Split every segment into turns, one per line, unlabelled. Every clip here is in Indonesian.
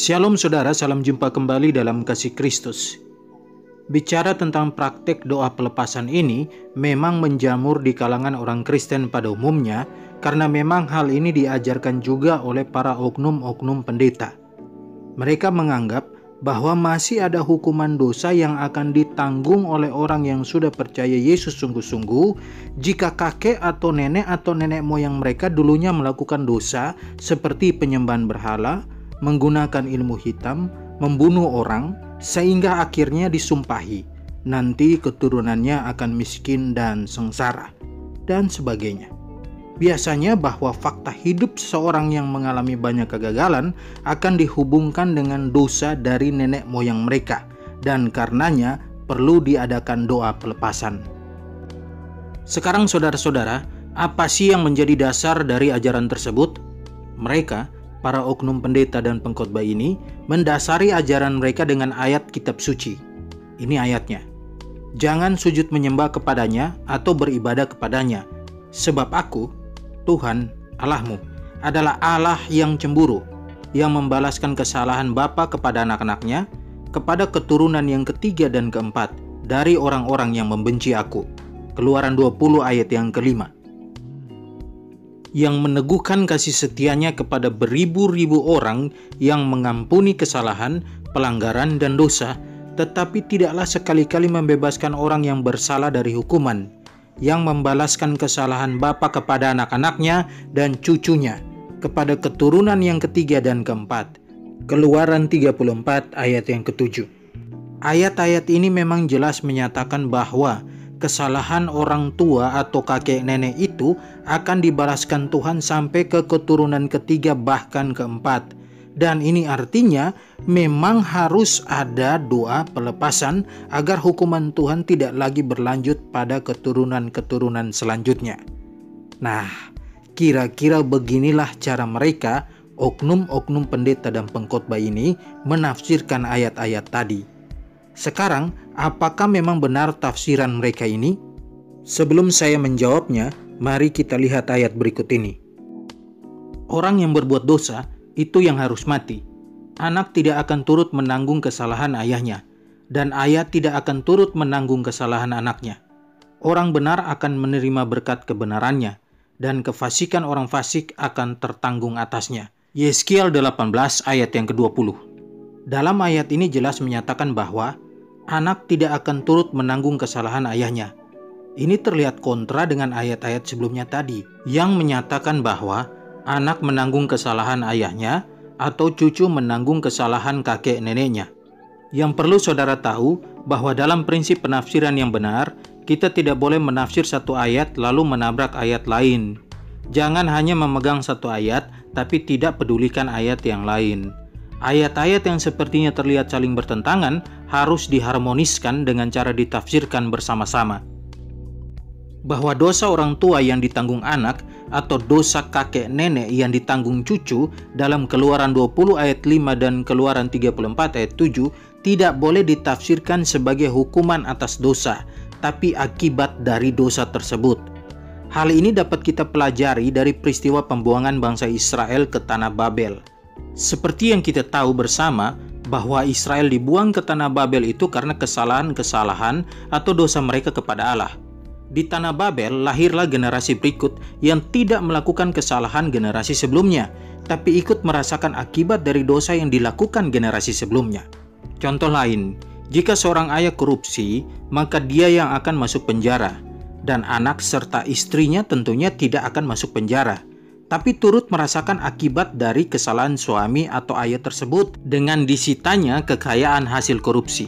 Shalom saudara, salam jumpa kembali dalam kasih Kristus. Bicara tentang praktek doa pelepasan ini memang menjamur di kalangan orang Kristen pada umumnya karena memang hal ini diajarkan juga oleh para oknum-oknum pendeta. Mereka menganggap bahwa masih ada hukuman dosa yang akan ditanggung oleh orang yang sudah percaya Yesus sungguh-sungguh jika kakek atau nenek moyang mereka dulunya melakukan dosa seperti penyembahan berhala, menggunakan ilmu hitam, membunuh orang, sehingga akhirnya disumpahi nanti keturunannya akan miskin dan sengsara, dan sebagainya. Biasanya bahwa fakta hidup seseorang yang mengalami banyak kegagalan akan dihubungkan dengan dosa dari nenek moyang mereka, dan karenanya perlu diadakan doa pelepasan. Sekarang saudara-saudara, apa sih yang menjadi dasar dari ajaran tersebut? Mereka, para oknum pendeta dan pengkhotbah ini mendasari ajaran mereka dengan ayat kitab suci. Ini ayatnya. Jangan sujud menyembah kepadanya atau beribadah kepadanya, sebab aku, Tuhan Allahmu, adalah Allah yang cemburu, yang membalaskan kesalahan bapa kepada anak-anaknya, kepada keturunan yang ketiga dan keempat dari orang-orang yang membenci aku. Keluaran 20 ayat yang kelima. Yang meneguhkan kasih setianya kepada beribu-ribu orang yang mengampuni kesalahan, pelanggaran, dan dosa, tetapi tidaklah sekali-kali membebaskan orang yang bersalah dari hukuman, yang membalaskan kesalahan bapa kepada anak-anaknya dan cucunya, kepada keturunan yang ketiga dan keempat. Keluaran 34 ayat yang ketujuh. Ayat-ayat ini memang jelas menyatakan bahwa kesalahan orang tua atau kakek nenek itu akan dibalaskan Tuhan sampai ke keturunan ketiga bahkan keempat. Dan ini artinya memang harus ada doa pelepasan agar hukuman Tuhan tidak lagi berlanjut pada keturunan-keturunan selanjutnya. Nah, kira-kira beginilah cara mereka, oknum-oknum pendeta dan pengkhotbah ini, menafsirkan ayat-ayat tadi. Sekarang, apakah memang benar tafsiran mereka ini? Sebelum saya menjawabnya, mari kita lihat ayat berikut ini. Orang yang berbuat dosa, itu yang harus mati. Anak tidak akan turut menanggung kesalahan ayahnya, dan ayah tidak akan turut menanggung kesalahan anaknya. Orang benar akan menerima berkat kebenarannya, dan kefasikan orang fasik akan tertanggung atasnya. Yeskiel 18 ayat yang ke-20. Dalam ayat ini jelas menyatakan bahwa anak tidak akan turut menanggung kesalahan ayahnya. Ini terlihat kontra dengan ayat-ayat sebelumnya tadi yang menyatakan bahwa anak menanggung kesalahan ayahnya atau cucu menanggung kesalahan kakek neneknya. Yang perlu saudara tahu bahwa dalam prinsip penafsiran yang benar, kita tidak boleh menafsir satu ayat lalu menabrak ayat lain. Jangan hanya memegang satu ayat tapi tidak pedulikan ayat yang lain. Ayat-ayat yang sepertinya terlihat saling bertentangan harus diharmoniskan dengan cara ditafsirkan bersama-sama. Bahwa dosa orang tua yang ditanggung anak atau dosa kakek nenek yang ditanggung cucu dalam Keluaran 20 ayat 5 dan Keluaran 34 ayat 7 tidak boleh ditafsirkan sebagai hukuman atas dosa, tapi akibat dari dosa tersebut. Hal ini dapat kita pelajari dari peristiwa pembuangan bangsa Israel ke tanah Babel. Seperti yang kita tahu bersama bahwa Israel dibuang ke tanah Babel itu karena kesalahan-kesalahan atau dosa mereka kepada Allah. Di tanah Babel lahirlah generasi berikut yang tidak melakukan kesalahan generasi sebelumnya, tapi ikut merasakan akibat dari dosa yang dilakukan generasi sebelumnya. Contoh lain, jika seorang ayah korupsi, maka dia yang akan masuk penjara, dan anak serta istrinya tentunya tidak akan masuk penjara, tapi turut merasakan akibat dari kesalahan suami atau ayah tersebut dengan disitanya kekayaan hasil korupsi.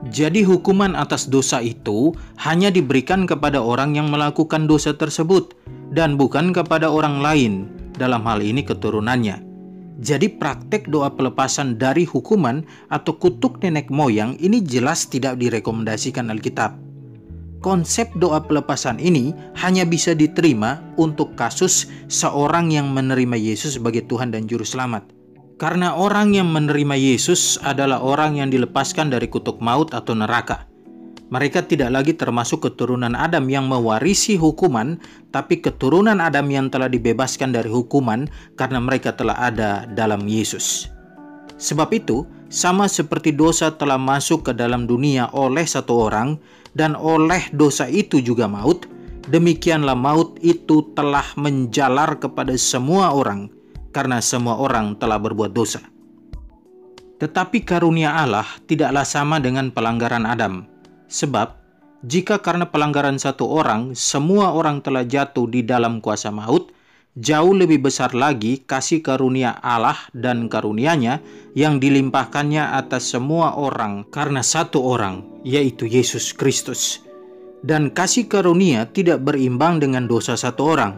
Jadi hukuman atas dosa itu hanya diberikan kepada orang yang melakukan dosa tersebut dan bukan kepada orang lain, dalam hal ini keturunannya. Jadi praktek doa pelepasan dari hukuman atau kutuk nenek moyang ini jelas tidak direkomendasikan Alkitab. Konsep doa pelepasan ini hanya bisa diterima untuk kasus seorang yang menerima Yesus sebagai Tuhan dan Juru Selamat. Karena orang yang menerima Yesus adalah orang yang dilepaskan dari kutuk maut atau neraka. Mereka tidak lagi termasuk keturunan Adam yang mewarisi hukuman, tapi keturunan Adam yang telah dibebaskan dari hukuman karena mereka telah ada dalam Yesus. Sebab itu, sama seperti dosa telah masuk ke dalam dunia oleh satu orang, dan oleh dosa itu juga maut, demikianlah maut itu telah menjalar kepada semua orang, karena semua orang telah berbuat dosa. Tetapi karunia Allah tidaklah sama dengan pelanggaran Adam. Sebab, jika karena pelanggaran satu orang, semua orang telah jatuh di dalam kuasa maut, jauh lebih besar lagi kasih karunia Allah dan karunia-Nya yang dilimpahkannya atas semua orang karena satu orang, yaitu Yesus Kristus. Dan kasih karunia tidak berimbang dengan dosa satu orang,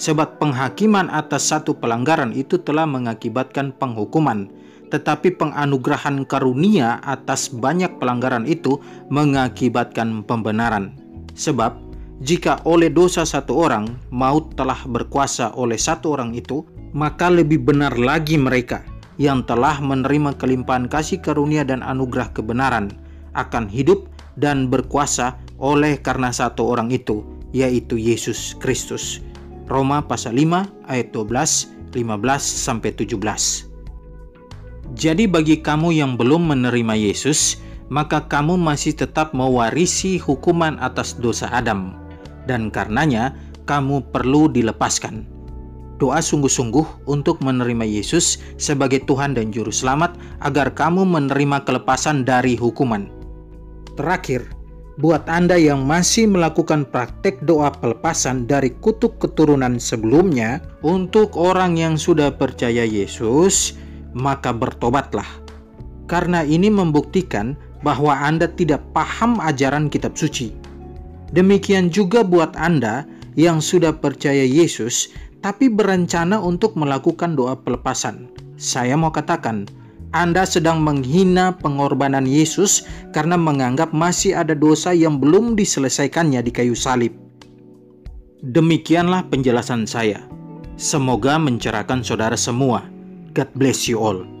sebab penghakiman atas satu pelanggaran itu telah mengakibatkan penghukuman, tetapi penganugerahan karunia atas banyak pelanggaran itu mengakibatkan pembenaran. Sebab, jika oleh dosa satu orang, maut telah berkuasa oleh satu orang itu, maka lebih benar lagi mereka yang telah menerima kelimpahan kasih karunia dan anugerah kebenaran akan hidup dan berkuasa oleh karena satu orang itu, yaitu Yesus Kristus. Roma pasal 5 ayat 12, 15-17. Jadi bagi kamu yang belum menerima Yesus, maka kamu masih tetap mewarisi hukuman atas dosa Adam, dan karenanya kamu perlu dilepaskan. Doa sungguh-sungguh untuk menerima Yesus sebagai Tuhan dan Juru Selamat agar kamu menerima kelepasan dari hukuman. Terakhir, buat Anda yang masih melakukan praktek doa pelepasan dari kutuk keturunan sebelumnya, untuk orang yang sudah percaya Yesus, maka bertobatlah. Karena ini membuktikan bahwa Anda tidak paham ajaran kitab suci. Demikian juga buat Anda yang sudah percaya Yesus, tapi berencana untuk melakukan doa pelepasan. Saya mau katakan, Anda sedang menghina pengorbanan Yesus karena menganggap masih ada dosa yang belum diselesaikannya di kayu salib. Demikianlah penjelasan saya. Semoga mencerahkan saudara semua. God bless you all.